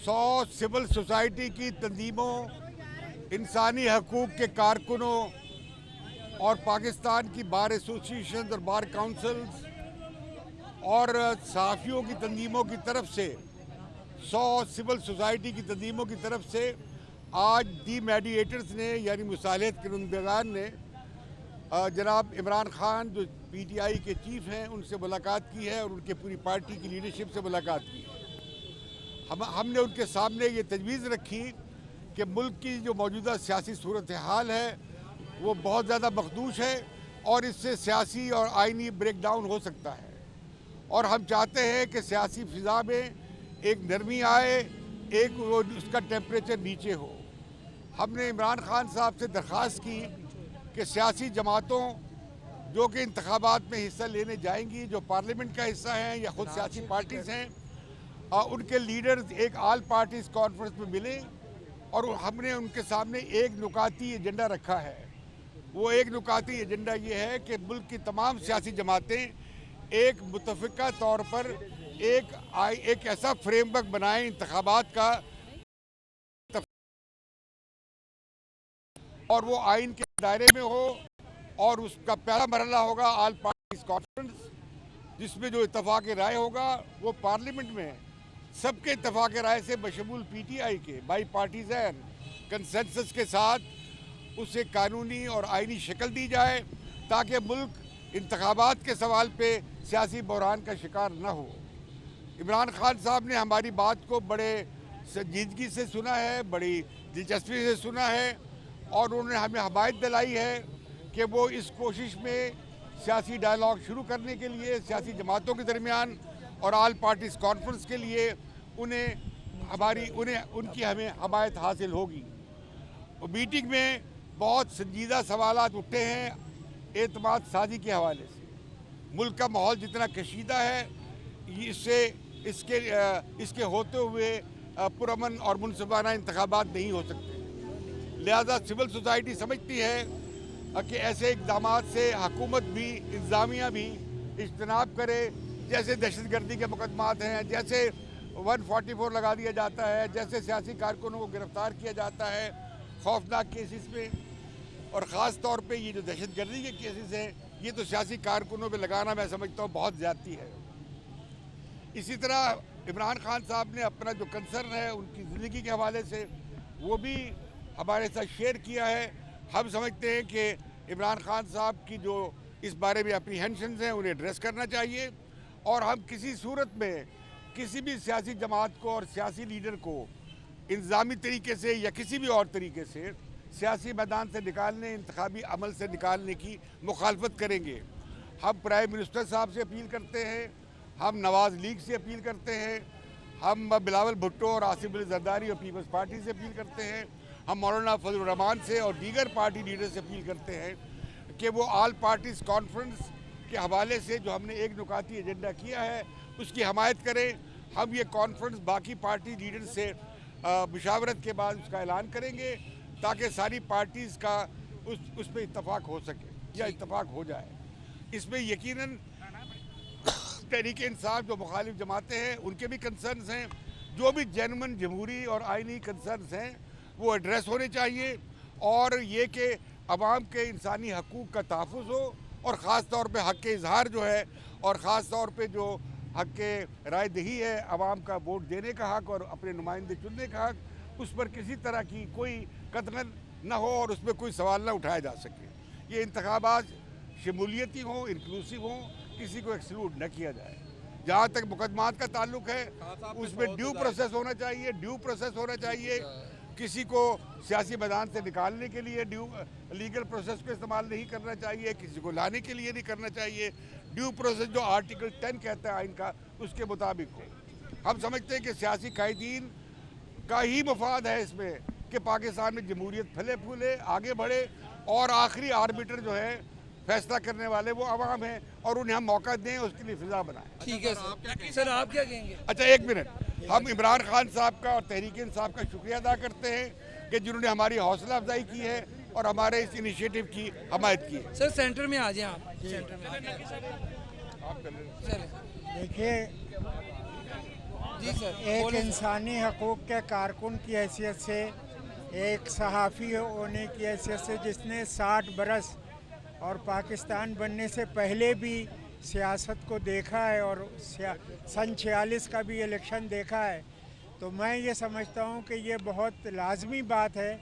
100 civil society की तंजीमों, इंसानी हकूक़ के कारकुनों और पाकिस्तान की बार एसोसिएशन और बार काउंसिल्स और सहाफ़ियों की तंजीमों की तरफ से 100 सिविल सोसाइटी की तंजीमों की तरफ से आज दी मेडिएटर्स ने यानी मुसालहत करंदगान ने जनाब इमरान खान जो पीटीआई के चीफ हैं उनसे मुलाकात की है और उनके पूरी पार्टी की लीडरशिप से मुलाकात की है। हमने उनके सामने ये तजवीज़ रखी कि मुल्क की जो मौजूदा सियासी सूरत हाल है वो बहुत ज़्यादा मखदूश है और इससे सियासी और आइनी ब्रेक डाउन हो सकता है और हम चाहते हैं कि सियासी फ़िज़ा में एक नरमी आए, एक वो उसका टेम्परेचर नीचे हो। हमने इमरान खान साहब से दरख्वास्त की कि सियासी जमातों जो कि इंतखाबात में हिस्सा लेने जाएंगी, जो पार्लियामेंट का हिस्सा हैं या ख़ुद सियासी पार्टीज़ हैं, उनके लीडर्स एक ऑल पार्टीज़ कॉन्फ्रेंस में मिले और हमने उनके सामने एक नुकाती एजेंडा रखा है। वो एक नुकाती एजेंडा ये है कि मुल्क की तमाम सियासी जमातें एक मुतफ़िका तौर पर एक ऐसा फ्रेमवर्क बनाएं इंतखाबात का और वो आइन के दायरे में हो और उसका पहला मरहला होगा ऑल पार्टीज़ कॉन्फ्रेंस, जिसमें जो इत्तफाक़ राय होगा वो पार्लियामेंट में सबके इत्तफाक़ राय से बशमूल पीटीआई के बाई पार्टीज़न कंसेंसस के साथ उसे कानूनी और आइनी शक्ल दी जाए ताकि मुल्क इंतखाबात के सवाल पे सियासी बहरान का शिकार न हो। इमरान खान साहब ने हमारी बात को बड़े संजीदगी से सुना है, बड़ी दिलचस्पी से सुना है और उन्होंने हमें हमायत दिलाई है कि वो इस कोशिश में सियासी डायलॉग शुरू करने के लिए सियासी जमातों के दरमियान और ऑल पार्टीज़ कॉन्फ्रेंस के लिए उनकी हमें हमायत हासिल होगी। मीटिंग में बहुत संजीदा सवालात उठे हैं एतमाद साजी के हवाले से। मुल्क का माहौल जितना कशीदा है इसके होते हुए पुरअमन और मुनसिफाना इंतखाबात नहीं हो सकते। लिहाजा सिविल सोसाइटी समझती है कि ऐसे इक़दाम से हुकूमत भी इंतज़ामिया भी इज्तनाब करे, जैसे दहशतगर्दी के मुकदमात हैं, जैसे 144 लगा दिया जाता है, जैसे सियासी कारकुनों को गिरफ़्तार किया जाता है खौफनाक केसेस में, और ख़ास तौर पे ये जो दहशतगर्दी के केसेस हैं ये तो सियासी कारकुनों पे लगाना मैं समझता हूँ बहुत ज़्यादती है। इसी तरह इमरान खान साहब ने अपना जो कंसर्न है उनकी ज़िंदगी के हवाले से वो भी हमारे साथ शेयर किया है। हम समझते हैं कि इमरान खान साहब की जो इस बारे में अप्रीहेंशंस हैं उन्हें एड्रेस करना चाहिए और हम किसी सूरत में किसी भी सियासी जमात को और सियासी लीडर को इंतज़ामी तरीके से या किसी भी और तरीके से सियासी मैदान से निकालने, इंतखाबी अमल से निकालने की मुखालफत करेंगे। हम प्राइम मिनिस्टर साहब से अपील करते हैं, हम नवाज़ लीग से अपील करते हैं, हम बिलावल भुट्टो और आसिफ अली जरदारी और पीपल्स पार्टी से अपील करते हैं, हम मौलाना फजल रहमान से और दीगर पार्टी लीडर से अपील करते हैं कि वो ऑल पार्टीज़ कॉन्फ्रेंस के हवाले से जो हमने एक नुकाती एजेंडा किया है उसकी हमायत करें। हम ये कॉन्फ्रेंस बाकी पार्टी लीडर से मुशावरत के बाद उसका ऐलान करेंगे ताकि सारी पार्टीज़ का उस पर इत्तफाक हो सके या इत्तफाक हो जाए। इसमें यकीनन तहरीक इंसाफ जो मुखालिफ जमातें हैं उनके भी कंसर्न्स हैं, जो भी जेन्युइन जमहूरी और आइनी कंसर्न्स हैं वो एड्रेस होने चाहिए और ये कि अवाम के इंसानी हकूक़ का तहफ़्फ़ुज़ हो और ख़ास तौर पे हक़ के इज़हार जो है और ख़ास तौर पे जो हक़ के राय दही है, अवाम का वोट देने का हक़ और अपने नुमाइंदे चुनने का हक़, उस पर किसी तरह की कोई कतगन न हो और उसमें कोई सवाल न उठाया जा सके। ये इंतखाबात शमूलियती हों, इंक्लूसिव हों, किसी को एक्सक्लूड न किया जाए। जहाँ तक मुकदमात का ताल्लुक है उसमें ड्यू प्रोसेस होना चाहिए। किसी को सियासी मैदान से निकालने के लिए लीगल प्रोसेस को इस्तेमाल नहीं करना चाहिए, किसी को लाने के लिए नहीं करना चाहिए। ड्यू प्रोसेस जो आर्टिकल 10 कहता है आइन का उसके मुताबिक हो। हम समझते हैं कि सियासी कायदीन का ही मफाद है इसमें कि पाकिस्तान में जमहूरियत फले फूले आगे बढ़े और आखिरी आर्बिटर जो है फैसला करने वाले वो अवाम है और उन्हें हम मौका दें, उसके लिए फिजा बनाएं। ठीक है सर, आप क्या कहेंगे? अच्छा एक मिनट, हम इमरान खान साहब का और तहरीक इंसाफ का शुक्रिया अदा करते हैं कि जिन्होंने हमारी हौसला अफजाई की है और हमारे इस इनिशिएटिव की हमायत की है। सर सेंटर में आ जाएं आप, सेंटर में आप चलें। देखिए जी सर एक बोले सर। इंसानी हकूक़ के कारकुन की हैसियत से, एक सहाफ़ी होने की हैसियत से जिसने 60 बरस और पाकिस्तान बनने से पहले भी सियासत को देखा है और सन 46 का भी इलेक्शन देखा है, तो मैं ये समझता हूँ कि ये बहुत लाजमी बात है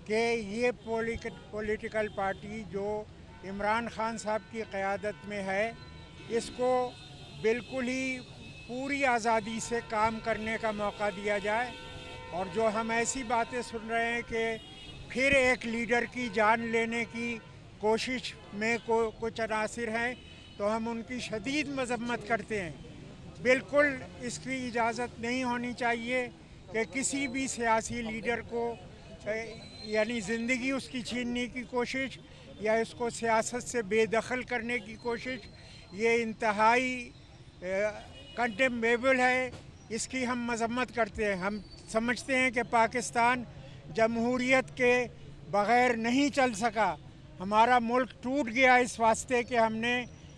कि ये पॉलिटिकल पार्टी जो इमरान खान साहब की क़यादत में है, इसको बिल्कुल ही पूरी आज़ादी से काम करने का मौका दिया जाए। और जो हम ऐसी बातें सुन रहे हैं कि फिर एक लीडर की जान लेने की कोशिश में कुछ अनासिर हैं, तो हम उनकी शदीद मजम्मत करते हैं। बिल्कुल इसकी इजाज़त नहीं होनी चाहिए कि किसी भी सियासी लीडर को यानी ज़िंदगी उसकी छीनने की कोशिश या इसको सियासत से बेदखल करने की कोशिश, ये इंतहाई कंडेमेबल है। इसकी हम मजम्मत करते हैं। हम समझते हैं कि पाकिस्तान जमहूरियत के बग़ैर नहीं चल सका। हमारा मुल्क टूट गया इस वास्ते कि हमने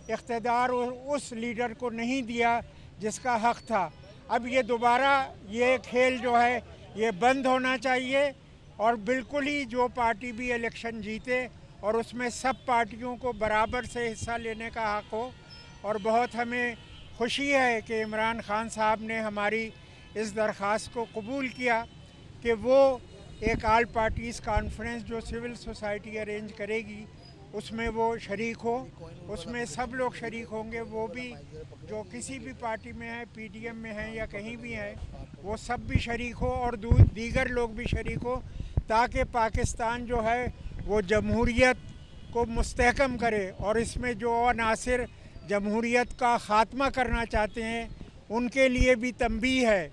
इख्तिदार उस लीडर को नहीं दिया जिसका हक़ था। अब ये दोबारा ये खेल जो है ये बंद होना चाहिए और बिल्कुल ही जो पार्टी भी इलेक्शन जीते और उसमें सब पार्टियों को बराबर से हिस्सा लेने का हक़ हो। और बहुत हमें खुशी है कि इमरान खान साहब ने हमारी इस दरख्वास्त को कबूल किया कि वो एक ऑल पार्टीज़ कॉन्फ्रेंस जो सिविल सोसाइटी अरेंज करेगी उसमें वो शरीक हो। उसमें सब लोग शरीक होंगे, वो भी जो किसी भी पार्टी में है, पीडीएम में है या कहीं भी है, वो सब भी शरीक हो और दीगर लोग भी शरीक हो, ताकि पाकिस्तान जो है वो जमहूरियत को मुस्तहकम करे। और इसमें जो अनासिर जमहूरियत का ख़ात्मा करना चाहते हैं उनके लिए भी तंबीह है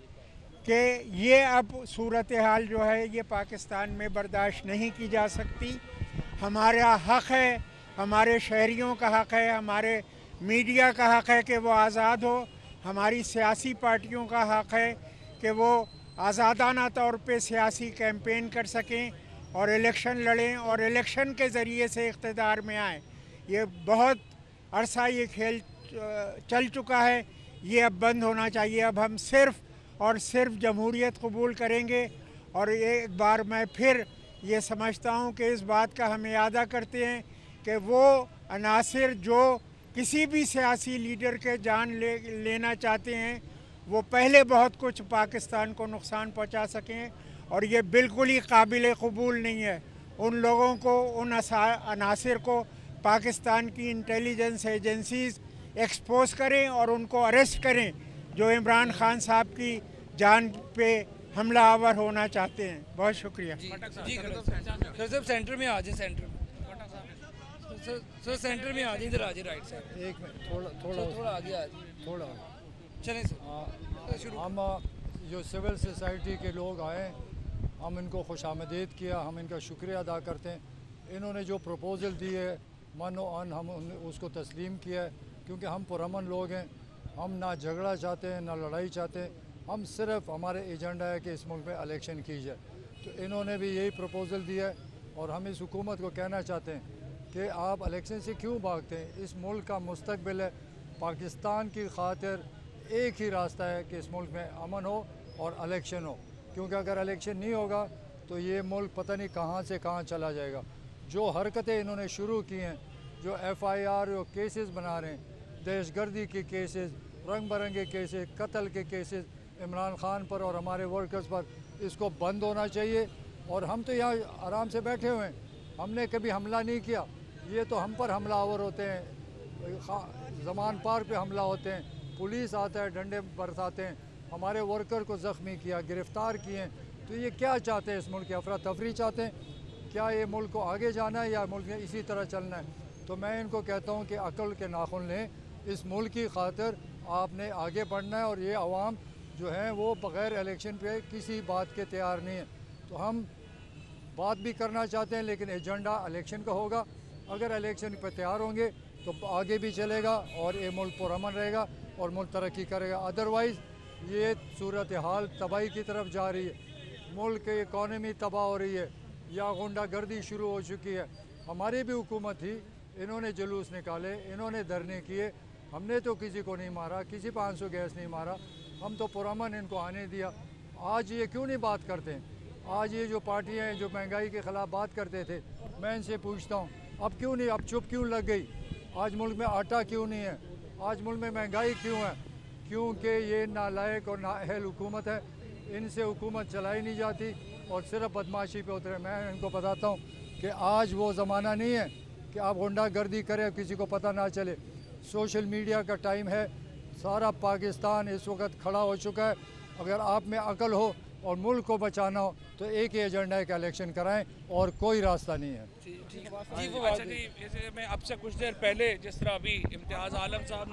कि ये अब सूरत हाल जो है ये पाकिस्तान में बर्दाश्त नहीं की जा सकती। हमारा हक़ है, हमारे शहरियों का हक़ है, हमारे मीडिया का हक़ है कि वो आज़ाद हो, हमारी सियासी पार्टियों का हक़ है कि वो आज़ादाना तौर पे सियासी कैंपेन कर सकें और इलेक्शन लड़ें और इलेक्शन के ज़रिए से इक़्तिदार में आएँ। ये बहुत अरसा ये खेल चल चुका है, ये अब बंद होना चाहिए। अब हम सिर्फ़ और सिर्फ जमहूरियत कबूल करेंगे। और एक बार मैं फिर ये समझता हूँ कि इस बात का हम इयादा करते हैं कि वो अनासिर जो किसी भी सियासी लीडर के जान लेना चाहते हैं, वो पहले बहुत कुछ पाकिस्तान को नुकसान पहुँचा सकें। और ये बिल्कुल ही काबिल कबूल नहीं है। उन लोगों को, उन अनासिर को पाकिस्तान की इंटेलिजेंस एजेंसीज़ एक्सपोज करें और उनको अरेस्ट करें जो इमरान खान साहब की जान पे हमला आवर होना चाहते हैं। बहुत शुक्रिया। जी सर साहब सेंटर में आ जाए, सेंटर में सर सेंटर में आ जाए, इधर आ जाए राइट साइड। एक मिनट, थोड़ा आगे आ जाए, थोड़ा चलें सर शुरू। हम जो सिविल सोसाइटी के लोग आए, हम इनको खुशामदीद किया, हम इनका शुक्रिया अदा करते हैं। इन्होंने जो प्रपोज़ल दी है मनो अन हम उसको तस्लीम किया है, क्योंकि हम पुरअमन लोग हैं। हम ना झगड़ा चाहते हैं ना लड़ाई चाहते हैं। हम सिर्फ हमारे एजेंडा है कि इस मुल्क में इलेक्शन की जाए। तो इन्होंने भी यही प्रपोज़ल दिया है और हम इस हुकूमत को कहना चाहते हैं कि आप इलेक्शन से क्यों भागते हैं। इस मुल्क का मुस्तकबिल है। पाकिस्तान की खातिर एक ही रास्ता है कि इस मुल्क में अमन हो और इलेक्शन हो, क्योंकि अगर इलेक्शन नहीं होगा तो ये मुल्क पता नहीं कहाँ से कहाँ चला जाएगा। जो हरकतें इन्होंने शुरू की हैं, जो FIR जो केसेस बना रहे हैं, दहशतगर्दी के केसेस, रंग बिरंगे केसेस, कत्ल के केसेस इमरान खान पर और हमारे वर्कर्स पर, इसको बंद होना चाहिए। और हम तो यहाँ आराम से बैठे हुए हैं, हमने कभी हमला नहीं किया। ये तो हम पर हमला आवर होते हैं, ज़मान पार्क पे हमला होते हैं, पुलिस आता है, डंडे बरसाते हैं, हमारे वर्कर को ज़ख्मी किया, गिरफ़्तार किए। तो ये क्या चाहते हैं? इस मुल्क की अफरा तफरी चाहते हैं? क्या ये मुल्क को आगे जाना है या मुल्क में इसी तरह चलना है? तो मैं इनको कहता हूँ कि अक्ल के नाखुन लें। इस मुल्क की खातिर आपने आगे बढ़ना है और ये अवाम जो है वो बग़ैर इलेक्शन पे किसी बात के तैयार नहीं है। तो हम बात भी करना चाहते हैं, लेकिन एजेंडा इलेक्शन का होगा। अगर इलेक्शन पर तैयार होंगे तो आगे भी चलेगा और ये मुल्क पुरअमन रहेगा और मुल्क तरक्की करेगा। अदरवाइज़ ये सूरत हाल तबाही की तरफ जा रही है, मुल्क की इकॉनमी तबाह हो रही है या गुंडागर्दी शुरू हो चुकी है। हमारी भी हुकूमत थी, इन्होंने जुलूस निकाले, इन्होंने धरने किए, हमने तो किसी को नहीं मारा, किसी पर आंसू गैस नहीं मारा। हम तो पुरअमन इनको आने दिया। आज ये क्यों नहीं बात करते हैं? आज ये जो पार्टियां हैं जो महंगाई के ख़िलाफ़ बात करते थे, मैं इनसे पूछता हूँ अब क्यों नहीं, अब चुप क्यों लग गई? आज मुल्क में आटा क्यों नहीं है? आज मुल्क में महंगाई क्यों है? क्योंकि ये नालायक और नाअहल हुकूमत है, इनसे हुकूमत चलाई नहीं जाती और सिर्फ बदमाशी पे उतरे। मैं इनको बताता हूँ कि आज वो ज़माना नहीं है कि आप गुंडागर्दी करें किसी को पता ना चले। सोशल मीडिया का टाइम है, सारा पाकिस्तान इस वक्त खड़ा हो चुका है। अगर आप में अकल हो और मुल्क को बचाना हो तो एक ही एजेंडा है कि इलेक्शन कराएं और कोई रास्ता नहीं है। अच्छा जी, जैसे मैं अब से कुछ देर पहले जिस तरह अभी इम्तियाज़ आलम साहब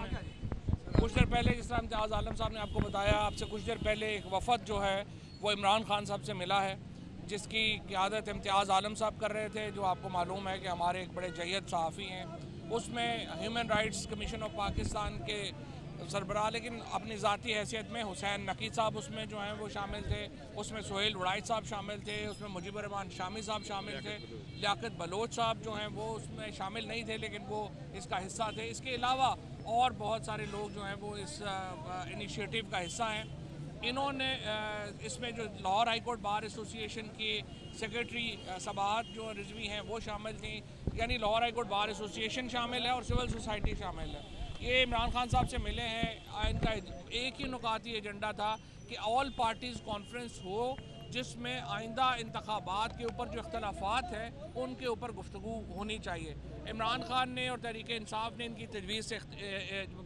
ने आपको बताया, आपसे कुछ देर पहले एक वफद जो है वो इमरान खान साहब से मिला है, जिसकी क़यादत इम्तियाज़ आलम साहब कर रहे थे, जो आपको मालूम है कि हमारे एक बड़े जय्यद सहाफ़ी हैं। उसमें human rights commission of Pakistan के सरबराह, लेकिन अपनी ज़ाती हैसियत में हुसैन नकीद साहब उसमें जो हैं वो शामिल थे, उसमें सुहेल उड़ाइच साहब शामिल थे, उसमें मुजीबुर रहमान शामी साहब शामिल थे, लियाकत बलोच साहब जो हैं वो उसमें शामिल नहीं थे लेकिन वो इसका हिस्सा थे। इसके अलावा और बहुत सारे लोग जो हैं वो इस इनिशिएटिव का हिस्सा हैं। इन्होंने इसमें जो Lahore high court bar association की सेक्रेटरी सबाहत जो रिजवी हैं वो शामिल थी, यानी Lahore high court bar association शामिल है और सिविल सोसाइटी शामिल है। ये इमरान खान साहब से मिले हैं, इनका एक ही नुकाती एजेंडा था कि ऑल पार्टीज़ कॉन्फ्रेंस हो, जिसमें आइंदा इंतखाबात के ऊपर जो इख्तलाफात हैं उनके ऊपर गुफ्तगू होनी चाहिए। इमरान खान ने और तहरीक इंसाफ ने इनकी तजवीज़ से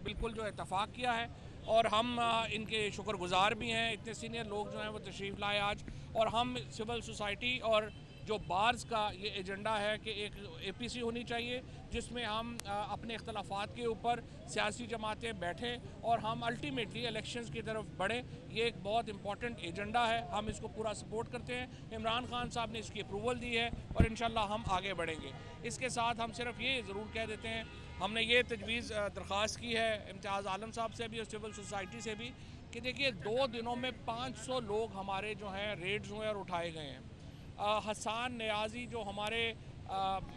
बिल्कुल जो इत्तफाक किया है और हम इनके शुक्रगुजार भी हैं। इतने सीनियर लोग जो हैं वो तशरीफ़ लाए आज, और हम सिविल सोसाइटी और जो बार्स का ये एजेंडा है कि एक APC होनी चाहिए जिसमें हम अपने इख्तलाफात के ऊपर सियासी जमातें बैठें और हम अल्टीमेटली इलेक्शंस की तरफ बढ़ें। ये एक बहुत इंपॉर्टेंट एजेंडा है, हम इसको पूरा सपोर्ट करते हैं। इमरान खान साहब ने इसकी अप्रूवल दी है और इंशाल्लाह हम आगे बढ़ेंगे। इसके साथ हम सिर्फ ये ज़रूर कह देते हैं, हमने ये तजवीज़ दरख्वास्त की है इम्तियाज़ आलम साहब से भी और सिविल सोसाइटी से भी कि देखिए 2 दिनों में 500 लोग हमारे जो हैं रेड्स हुए और उठाए गए हैं। हसन नियाज़ी जो हमारे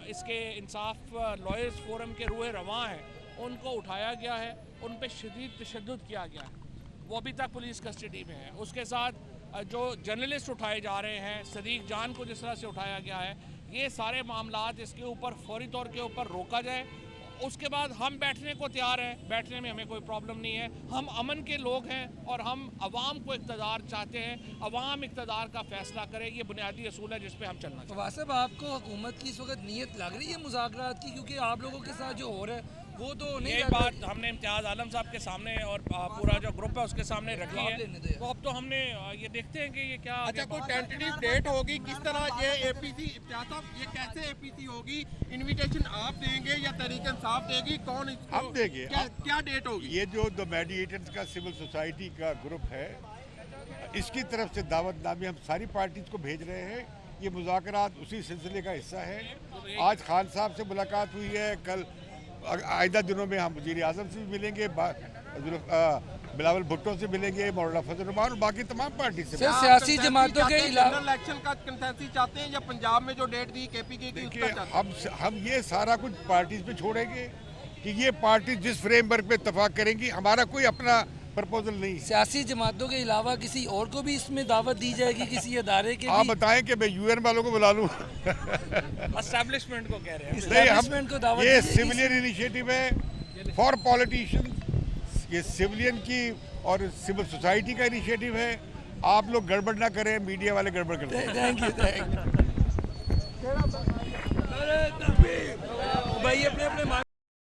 इसके इंसाफ लॉयर्स फोरम के रूह रवां हैं, उनको उठाया गया है, उन पर शदीद तशद्दुद किया गया है, वो अभी तक पुलिस कस्टडी में है। उसके साथ जो जर्नलिस्ट उठाए जा रहे हैं, सदीक जान को जिस तरह से उठाया गया है, ये सारे मामलात इसके ऊपर फौरी तौर के ऊपर रोका जाए। उसके बाद हम बैठने को तैयार हैं, बैठने में हमें कोई प्रॉब्लम नहीं है। हम अमन के लोग हैं और हम अवाम को इक़्तिदार चाहते हैं, अवाम इक़्तिदार का फैसला करे, ये बुनियादी असूल है जिस पे हम चलना चाहते हैं। वासिफ, आपको हुकूमत की इस वक्त नीयत लग रही है मुज़ाकरात की? क्योंकि आप लोगों के साथ जो हो रहा है वो तो नहीं, ये बात हमने इम्तियाज़ आलम साहब के सामने और पूरा जो ग्रुप है उसके सामने रखी है, तो अब तो हमने ये देखते हैं कि ये क्या। अच्छा, कोई टेंटेटिव डेट होगी किस तरह ये APC, ये कैसे APC होगी? इनविटेशन आप देंगे या तहरीक इंसाफ देगी? कौन इसको हम देंगे। क्या डेट होगी? ये जो द मेडिएटर्स का सिविल सोसाइटी का ग्रुप है, इसकी तरफ से दावतनामे हम सारी पार्टीज को भेज रहे हैं। ये मुज़ाकरात उसी सिलसिले का हिस्सा है। आज खान साहब से मुलाकात हुई है, कल आइंदा दिनों में हम वज़ीर आज़म से भी मिलेंगे, बिलावल भुट्टो से मिलेंगे, मौलाना फजल रहमान और बाकी तमाम पार्टी से। सियासी जमातों के जनरल इलेक्शन का कंसेंसस चाहते हैं या पंजाब में जो डेट दी KPK की उसका चाहते हैं? हम ये सारा कुछ पार्टीज पे छोड़ेंगे कि ये पार्टी जिस फ्रेमवर्क पे इत्तफाक करेंगी, हमारा कोई अपना प्रपोजल नहीं है। सियासी जमातों के अलावा किसी और को भी इसमें दावत दी जाएगी, किसी अदारे के? आप बताएं कि मैं UN वालों को बुला लूं? एस्टैब्लिशमेंट को कह रहे हैं। एस्टैब्लिशमेंट को दावत ये सिविलियन इनिशिएटिव है फॉर पॉलिटिशियन, ये सिविलियन की और सिविल सोसाइटी का इनिशिएटिव है। आप लोग गड़बड़ ना करें, मीडिया वाले गड़बड़ करते हैं। थैंक यू भाई, अपने